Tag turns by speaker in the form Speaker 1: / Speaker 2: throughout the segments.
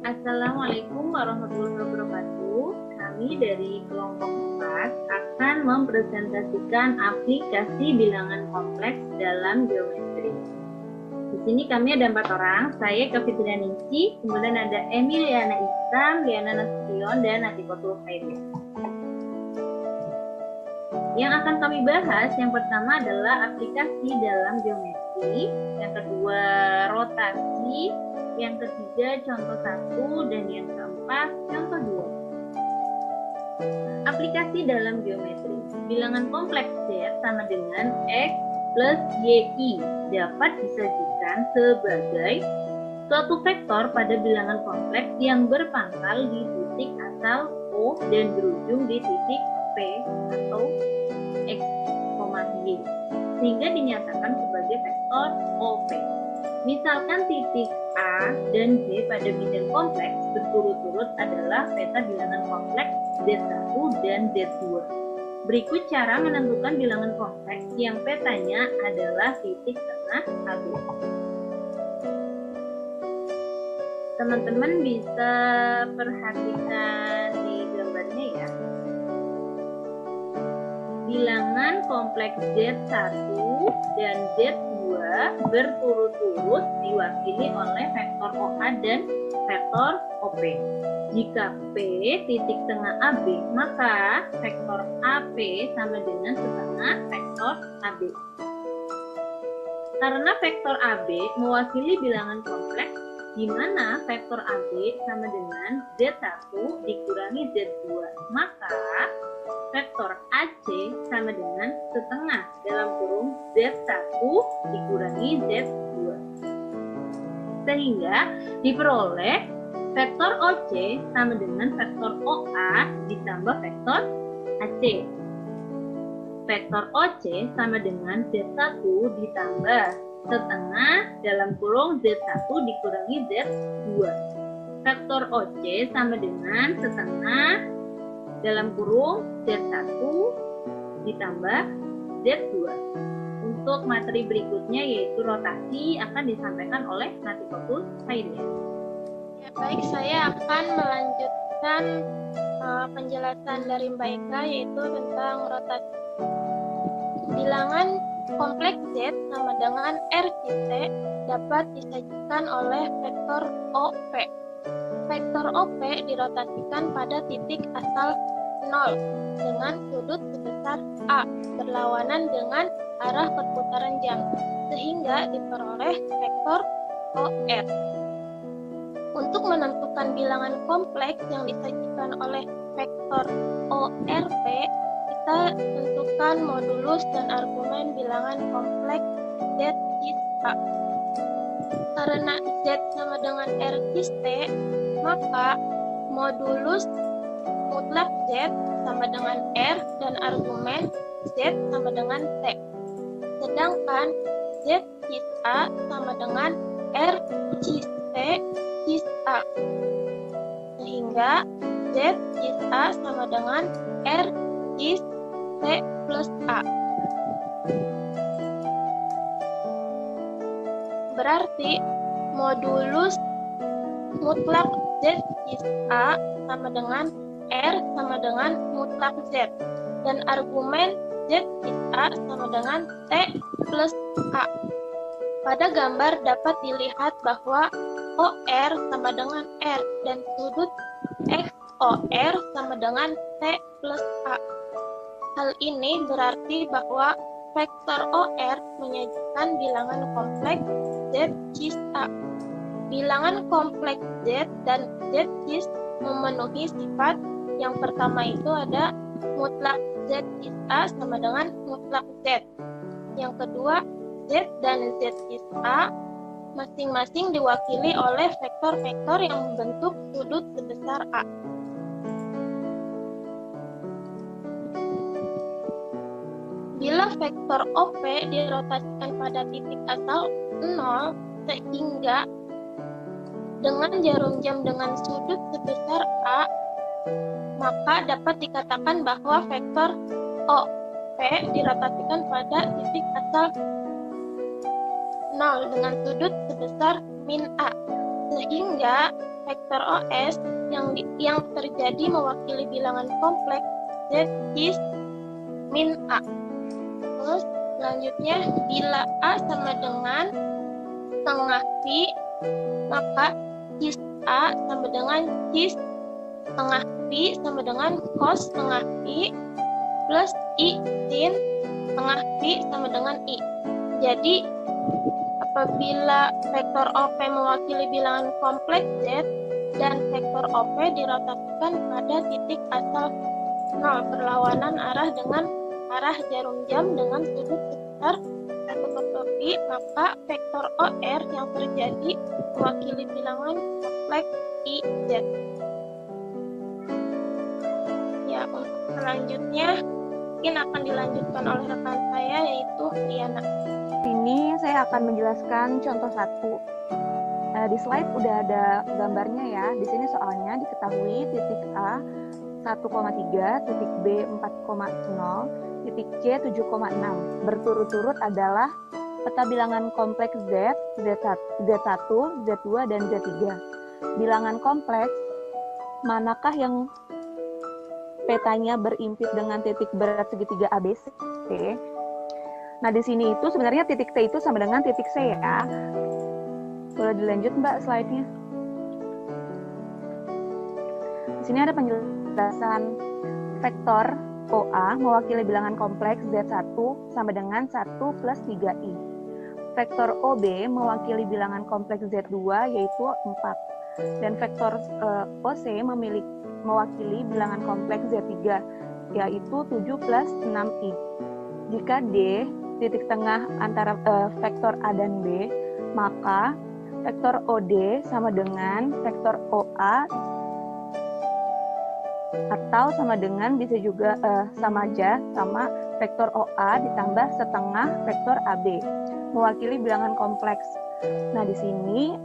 Speaker 1: Assalamualaikum warahmatullahi wabarakatuh. Kami dari kelompok 4 akan mempresentasikan aplikasi bilangan kompleks dalam geometri. Di sini kami ada 4 orang, saya Kafitria Ningsi, kemudian ada Emiliana Isam, Liana Nasution, dan Atikotul Khairiyah. Yang akan kami bahas, yang pertama adalah aplikasi dalam geometri, yang kedua rotasi, yang ketiga contoh 1, dan yang keempat contoh 2. Aplikasi dalam geometri. Bilangan kompleks Z sama dengan X plus YI dapat disajikan sebagai suatu vektor pada bilangan kompleks yang berpangkal di titik asal O dan berujung di titik P atau X, Y, sehingga dinyatakan sebagai vektor OP. Misalkan titik A dan B pada bidang kompleks berturut-turut adalah peta bilangan kompleks Z1 dan Z2. Berikut cara menentukan bilangan kompleks yang petanya adalah titik tengah AB. Teman-teman bisa perhatikan di gambarnya ya. Bilangan kompleks Z1 dan Z2 berturut-turut diwakili oleh vektor OA dan vektor OP. Jika P titik tengah AB, maka vektor AP sama dengan setengah vektor AB. Karena vektor AB mewakili bilangan kompleks di mana vektor AB sama dengan Z1 dikurangi Z2, maka vektor AC sama dengan setengah dalam kurung Z1 dikurangi Z2. Sehingga diperoleh vektor OC sama dengan vektor OA ditambah vektor AC. Vektor OC sama dengan Z1 ditambah setengah dalam kurung Z1 dikurangi Z2. Vektor OC sama dengan setengah dalam kurung Z1 ditambah Z2. Untuk materi berikutnya yaitu rotasi akan disampaikan oleh Atikotul Khairiyah.
Speaker 2: Ya, baik, saya akan melanjutkan penjelasan dari Mbak Eka yaitu tentang rotasi. Bilangan kompleks Z sama dengan RCT dapat disajikan oleh vektor OP. Vektor OP dirotasikan pada titik asal 0 dengan sudut sebesar A berlawanan dengan arah perputaran jam, sehingga diperoleh vektor OR. Untuk menentukan bilangan kompleks yang disajikan oleh vektor ORP, kita tentukan modulus dan argumen bilangan kompleks Z is A. Karena Z sama dengan R is T, maka modulus mutlak Z sama dengan R dan argumen Z sama dengan T. Sedangkan Z is A sama dengan R is T is A. Sehingga Z is A sama dengan R is T plus A. Berarti modulus mutlak Z is A sama dengan R sama dengan mutlak Z, dan argumen Z is A sama dengan T plus A. Pada gambar dapat dilihat bahwa OR sama dengan R dan sudut XOR sama dengan T plus A. Hal ini berarti bahwa vektor OR menyajikan bilangan kompleks Z is A. Bilangan kompleks Z dan Z is memenuhi sifat yang pertama itu ada mutlak Z is A sama dengan mutlak Z. Yang kedua, Z dan Z is A masing-masing diwakili oleh vektor-vektor yang membentuk sudut sebesar A. Bila vektor OP dirotasikan pada titik asal 0 sehingga dengan jarum jam dengan sudut sebesar A, maka dapat dikatakan bahwa vektor OP dirotasikan pada titik asal 0 dengan sudut sebesar min A. Sehingga vektor OS yang terjadi mewakili bilangan kompleks Z is min A. Terus selanjutnya, bila A sama dengan setengah pi, maka cis A sama dengan cis setengah pi sama dengan cos setengah pi plus I sin setengah pi sama dengan I. Jadi, apabila vektor OP mewakili bilangan kompleks Z dan vektor OP dirotasikan pada titik asal 0 berlawanan arah dengan arah jarum jam dengan sudut sebesar 1/pi, maka vektor OR yang terjadi mewakili bilangan kompleks IZ. Ya, untuk selanjutnya mungkin akan dilanjutkan oleh rekan saya, yaitu Liana.
Speaker 3: Ini saya akan menjelaskan contoh 1. Di slide udah ada gambarnya ya. Di sini soalnya diketahui titik A 1,3, titik B 4,0, titik C 7,6. Berturut-turut adalah peta bilangan kompleks Z, Z1, Z2, dan Z3. Bilangan kompleks, manakah yang petanya berimpit dengan titik berat segitiga ABC? Nah, di sini itu sebenarnya titik T itu sama dengan titik C ya. Boleh dilanjut Mbak slide-nya. Di sini ada penjelasan vektor OA mewakili bilangan kompleks Z1 sama dengan 1 plus 3I. Vektor OB mewakili bilangan kompleks Z2 yaitu 4. Dan vektor OC mewakili bilangan kompleks Z3 yaitu 7 plus 6I. Jika D titik tengah antara vektor A dan B, maka vektor OD sama dengan vektor OA atau sama dengan bisa juga sama aja sama vektor OA ditambah setengah vektor AB mewakili bilangan kompleks. Nah, di sini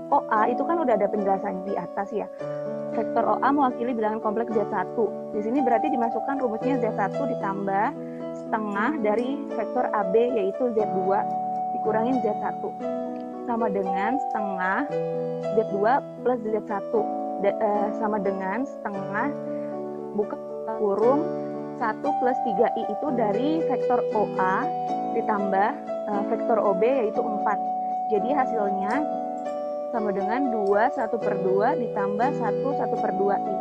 Speaker 3: OA itu kan udah ada penjelasan di atas ya. Vektor OA mewakili bilangan kompleks Z1. Di sini berarti dimasukkan rumusnya Z1 ditambah setengah dari vektor AB yaitu Z2 dikurangin Z1 sama dengan setengah Z2 plus Z1 sama dengan setengah buka kurung 1 plus 3I itu dari vektor OA ditambah vektor OB yaitu 4. Jadi hasilnya sama dengan 2 1/2 ditambah 1 1/2I.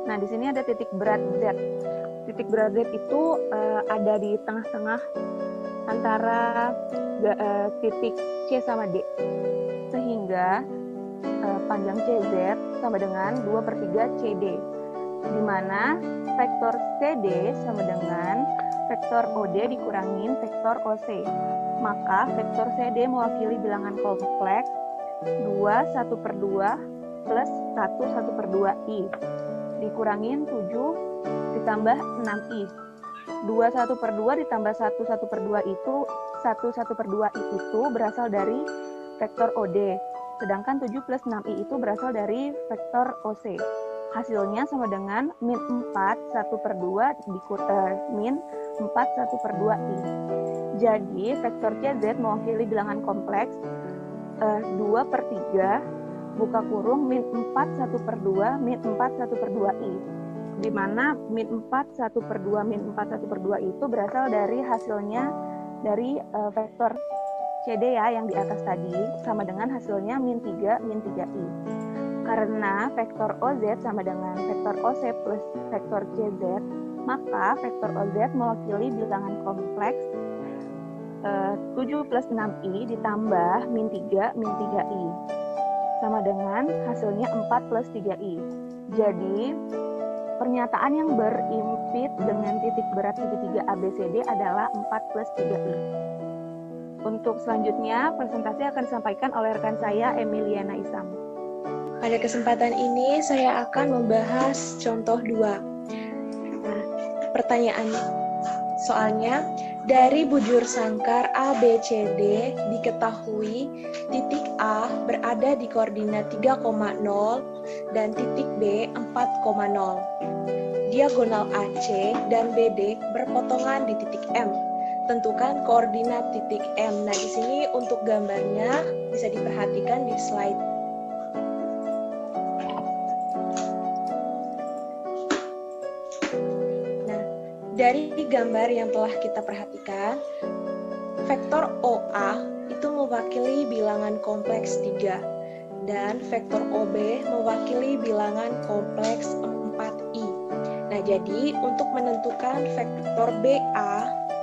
Speaker 3: Nah, di sini ada titik berat Z. Titik berat Z itu ada di tengah-tengah antara titik C sama D. Sehingga panjang CZ sama dengan 2/3 CD. Di mana vektor CD sama dengan vektor OD dikurangin vektor OC. Maka vektor CD mewakili bilangan kompleks 2 1/2 plus 1 1/2I. Dikurangin 7 ditambah 6I. 2 1/2 ditambah 1 1/2 itu 1 1/2I itu berasal dari vektor OD. Sedangkan 7 plus 6I itu berasal dari vektor OC. Hasilnya sama dengan min 4 1/2 min 4 1/2I. Jadi vektor CZ mewakili bilangan kompleks 2/3 buka kurung min 4 1/2 min 4 1/2I, di mana min 4 1/2 min 4 1/2 itu berasal dari hasilnya dari vektor CD ya yang di atas tadi sama dengan hasilnya min 3 min 3I. Karena vektor OZ sama dengan vektor OC plus vektor CZ, maka vektor OZ mewakili bilangan kompleks 7 plus 6I ditambah min 3 min 3I. Sama dengan hasilnya 4 plus 3I. Jadi, pernyataan yang berimpit dengan titik berat segitiga ABCD adalah 4 plus 3I. Untuk selanjutnya, presentasi akan disampaikan oleh rekan saya, Emiliana Isam.
Speaker 4: Pada kesempatan ini, saya akan membahas contoh 2. Nah, pertanyaan soalnya, dari bujur sangkar ABCD diketahui titik A berada di koordinat 3,0 dan titik B 4,0. diagonal AC dan BD berpotongan di titik M. Tentukan koordinat titik M. Nah, di sini untuk gambarnya bisa diperhatikan di slide. Nah, dari gambar yang telah kita perhatikan, vektor OA itu mewakili bilangan kompleks 3 dan vektor OB mewakili bilangan kompleks 4i. Nah, jadi untuk menentukan vektor BA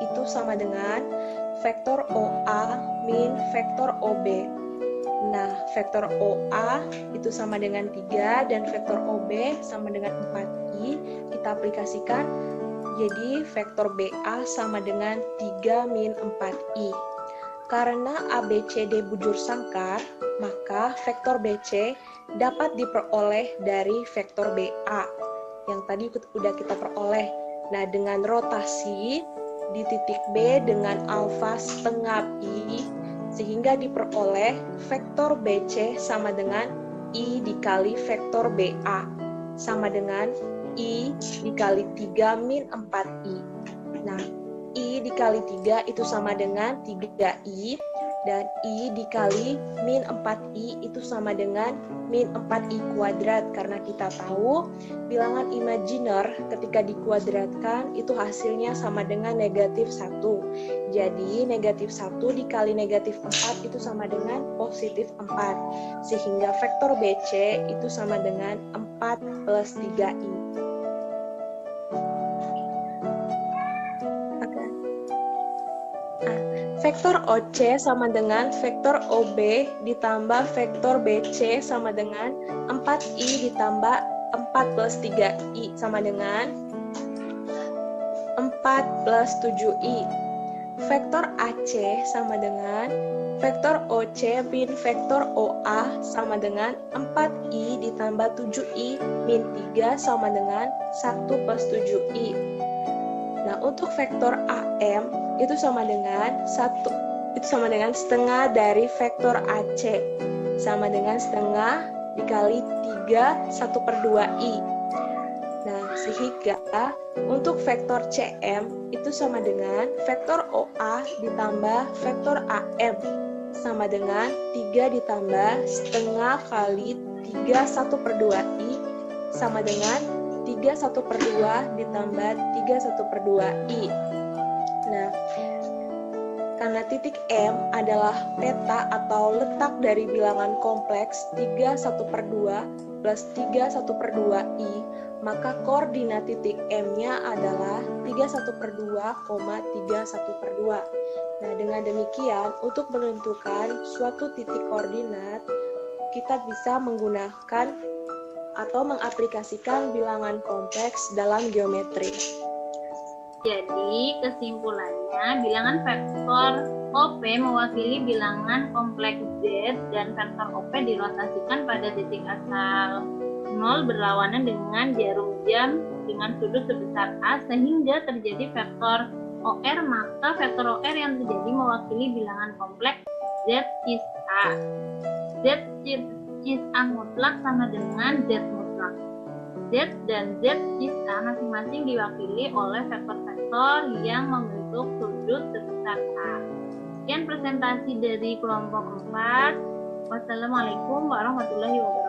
Speaker 4: itu sama dengan vektor OA min vektor OB. Nah, vektor OA itu sama dengan 3 dan vektor OB sama dengan 4i. Kita aplikasikan, jadi vektor BA sama dengan 3 min 4i. Karena ABCD bujur sangkar, maka vektor BC dapat diperoleh dari vektor BA yang tadi sudah kita peroleh. Nah, dengan rotasi di titik B dengan alfa setengah I, sehingga diperoleh vektor BC sama dengan I dikali vektor BA, sama dengan I dikali 3 min 4I. Nah, I dikali 3 itu sama dengan 3I, dan I dikali min 4I itu sama dengan min 4I kuadrat, karena kita tahu bilangan imajiner ketika dikuadratkan itu hasilnya sama dengan negatif 1. Jadi negatif 1 dikali negatif 4 itu sama dengan positif 4. Sehingga vektor BC itu sama dengan 4 plus 3I. Vektor OC sama dengan vektor OB ditambah vektor BC sama dengan 4I ditambah 4 plus 3I sama dengan 4 plus 7I. Vektor AC sama dengan vektor OC min vektor OA sama dengan 4I ditambah 7I min 3 sama dengan 1 plus 7I. Nah, untuk vektor AM itu sama dengan setengah dari vektor AC, sama dengan setengah dikali 3 1/2i. Nah, sehingga untuk vektor CM itu sama dengan vektor OA ditambah vektor AM, sama dengan 3 ditambah setengah kali 3 1/2i, sama dengan 3 1/2 ditambah 3 1/2i. Nah, karena titik M adalah peta atau letak dari bilangan kompleks 3 1/2 plus 3 1/2i, maka koordinat titik M-nya adalah 3 1/2, 3 1/2. Nah, dengan demikian, untuk menentukan suatu titik koordinat, kita bisa menggunakan atau mengaplikasikan bilangan kompleks dalam geometri.
Speaker 1: Jadi, kesimpulannya, bilangan vektor OP mewakili bilangan kompleks Z dan vektor OP dirotasikan pada titik asal 0 berlawanan dengan jarum jam dengan sudut sebesar A sehingga terjadi vektor OR, maka vektor OR yang terjadi mewakili bilangan kompleks Z is A. Z is A mutlak sama dengan Z mutlak. Z dan Z is A masing-masing diwakili oleh vektor-vektor yang membentuk sudut sebesar A. Sekian presentasi dari kelompok 4. Wassalamualaikum warahmatullahi wabarakatuh.